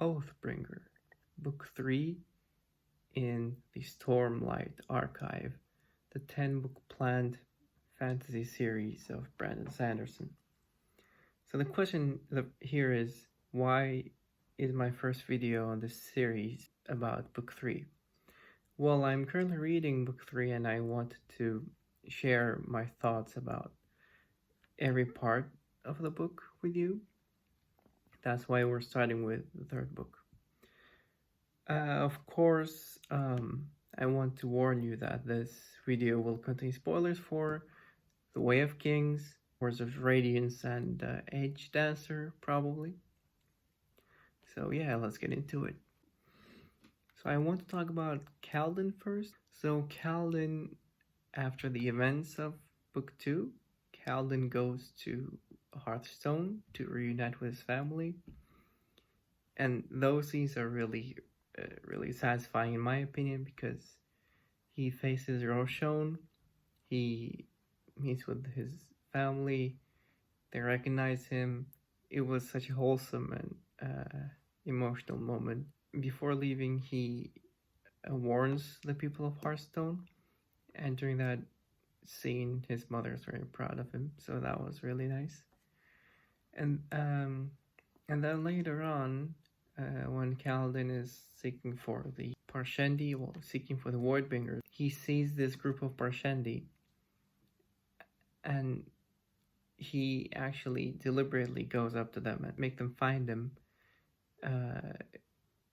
Oathbringer, Book 3 in the Stormlight Archive, the 10-book planned fantasy series of Brandon Sanderson. So the question here is, why is my first video on this series about Book 3? Well, I'm currently reading Book 3 and I wanted to share my thoughts about every part of the book with you. That's why we're starting with the third book. Of course, I want to warn you that this video will contain spoilers for The Way of Kings, Words of Radiance, and Edge Dancer, probably. So yeah, let's get into it. So I want to talk about Calden first. So Calden, after the events of Book 2, Calden goes to Hearthstone to reunite with his family. And those scenes are really satisfying in my opinion, because he faces Roshon, he meets with his family, they recognize him. It was such a wholesome and emotional moment. Before leaving, he warns the people of Hearthstone, and during that scene his mother is very proud of him, so that was really nice. And then later on, when Kaladin is seeking for the Parshandi, well, seeking for the Oathbringer, he sees this group of Parshandi, and he actually deliberately goes up to them and make them find him.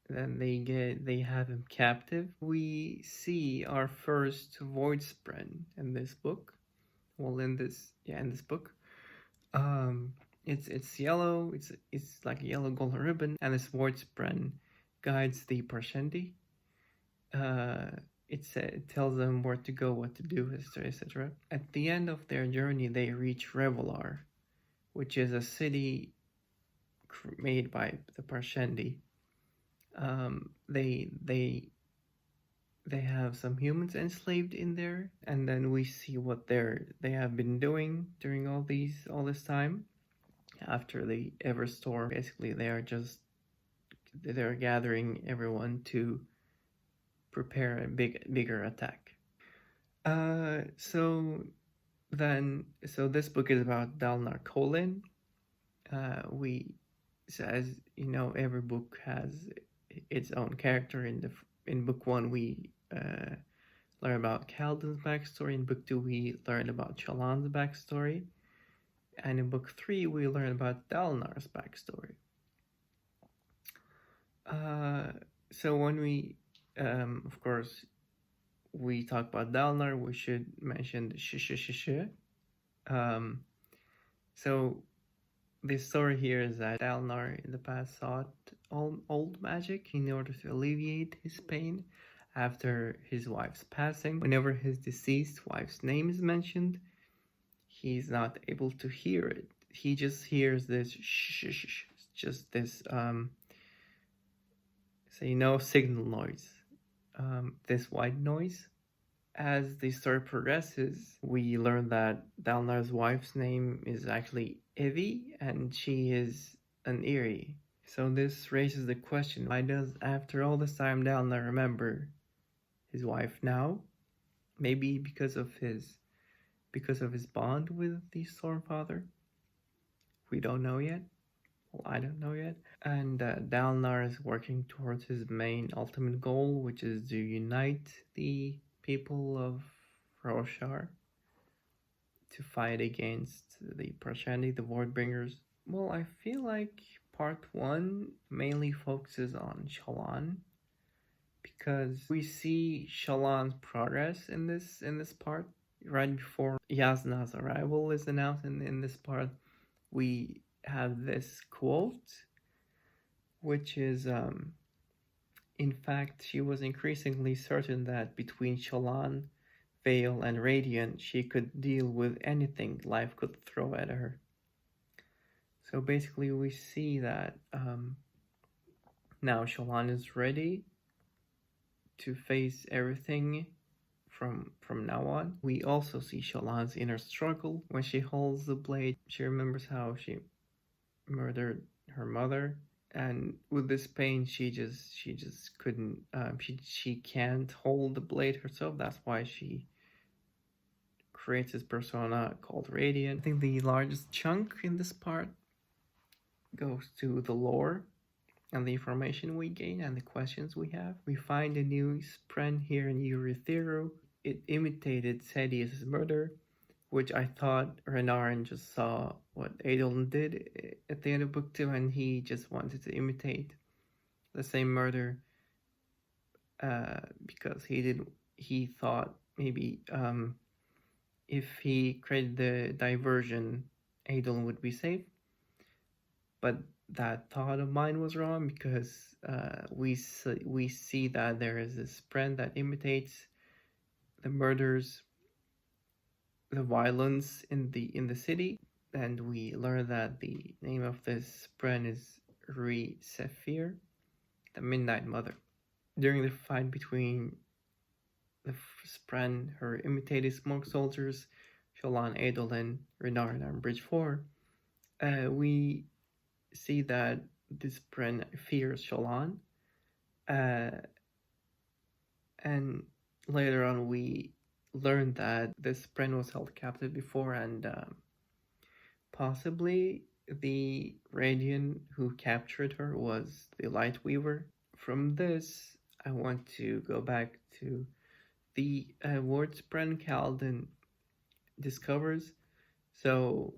Then they have him captive. We see our first Voidspren in this book. Well, in this book. It's yellow. It's like a yellow golden ribbon, and this Voidspren guides the Parshandi. It tells them where to go, what to do, etc. At the end of their journey, they reach Revelar, which is a city made by the Parshandi. They have some humans enslaved in there, and then we see what they have been doing during all this time. After the Everstorm, basically they're gathering everyone to prepare a bigger attack. So this book is about Dalnar Kholin. As you know, every book has its own character. In book 1 we learn about Kaladin's backstory. In book 2 we learn about Shalon's backstory. And in book 3, we learn about Dalnar's backstory. So when we, of course, we talk about Dalnar, we should mention the So the story here is that Dalnar in the past sought old magic in order to alleviate his pain after his wife's passing. Whenever his deceased wife's name is mentioned, he's not able to hear it. He just hears this just this signal noise, this white noise. As the story progresses, we learn that Dalnar's wife's name is actually Evie, and she is an Eerie. So this raises the question, why does, after all this time, Dalnar remember his wife now? Maybe because of his bond with the Stormfather? We don't know yet. Well, I don't know yet. And Dalnar is working towards his main ultimate goal, which is to unite the people of Roshar to fight against the Parshandi, the Voidbringers. Well, I feel like part 1 mainly focuses on Shalon, because we see Shalon's progress in this part. Right before Yasna's arrival is announced in this part, we have this quote, which is, in fact, she was increasingly certain that between Shalon, Veil, and Radiant, she could deal with anything life could throw at her. So basically we see that now Shalon is ready to face everything from now on. We also see Shalon's inner struggle when she holds the blade. She remembers how she murdered her mother, and with this pain, she just couldn't. She can't hold the blade herself. That's why she creates this persona called Radiant. I think the largest chunk in this part goes to the lore and the information we gain and the questions we have. We find a new spren here in Eurythero. It imitated Sadius' murder, which I thought Renarin just saw what Adolin did at the end of book 2, and he just wanted to imitate the same murder because he thought maybe if he created the diversion, Adolin would be safe. But that thought of mine was wrong, because we see that there is this spren that imitates the murders, the violence in the city, and we learn that the name of this spren is Re Sephir, the Midnight Mother. During the fight between the spren, her imitated smoke soldiers, Shalon, Adolin, Renarin, and Bridge 4, we see that this spren fears Shalon, and later on we learned that this spren was held captive before, and possibly the Radiant who captured her was the Lightweaver. From this, I want to go back to the word spren Kaladin discovers. So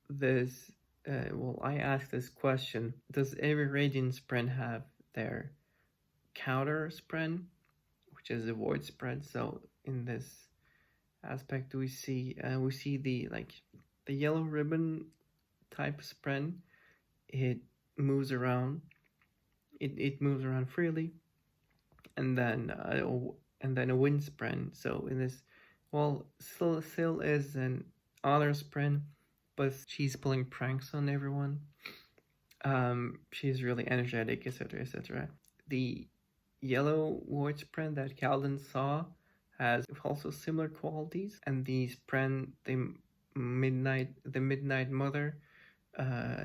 this, I asked this question: does every Radiant spren have their counter spren, which is a void spread? So in this aspect, we see the yellow ribbon type spren. It moves around. It moves around freely, and then a wind spren. So in this, Syl is an honor spren, but she's pulling pranks on everyone. She's really energetic, etc., etc. The yellow void spren that Kaladin saw has also similar qualities, and the spren, the Midnight Mother,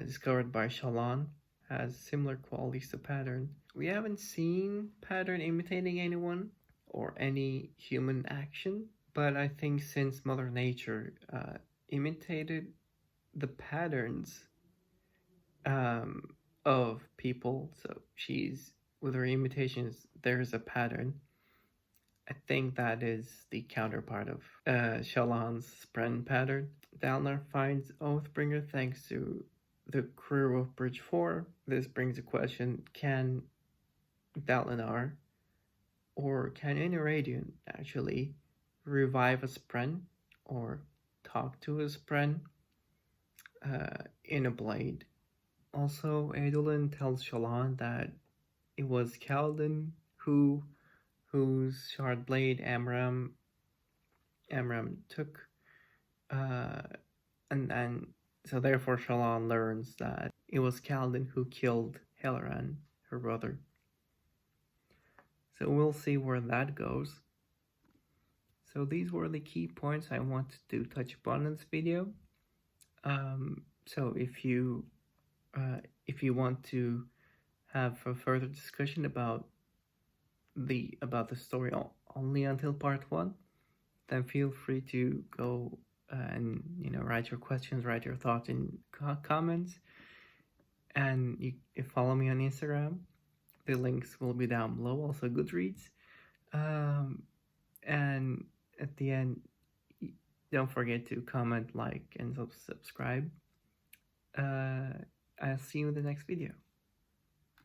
discovered by Shalon, has similar qualities to Pattern. We haven't seen Pattern imitating anyone or any human action, but I think since Mother Nature imitated the patterns of people, so she's, with her imitations, there's a pattern. I think that is the counterpart of Shalon's spren pattern. Dalnar finds Oathbringer thanks to the crew of Bridge 4. This brings a question: can Dalinar, or can any Radiant actually revive a spren or talk to a spren in a blade? Also, Adolin tells Shalon that it was Kaladin whose shard blade Amram took, and so therefore Shalon learns that it was Kaladin who killed Helaran, her brother. So we'll see where that goes. So these were the key points I wanted to touch upon in this video. So if you want to have a further discussion about the story only until part 1, then feel free to go and write your questions, write your thoughts in comments, and you follow me on Instagram. The links will be down below, also Goodreads. And at the end, don't forget to comment, like, and subscribe. I'll see you in the next video.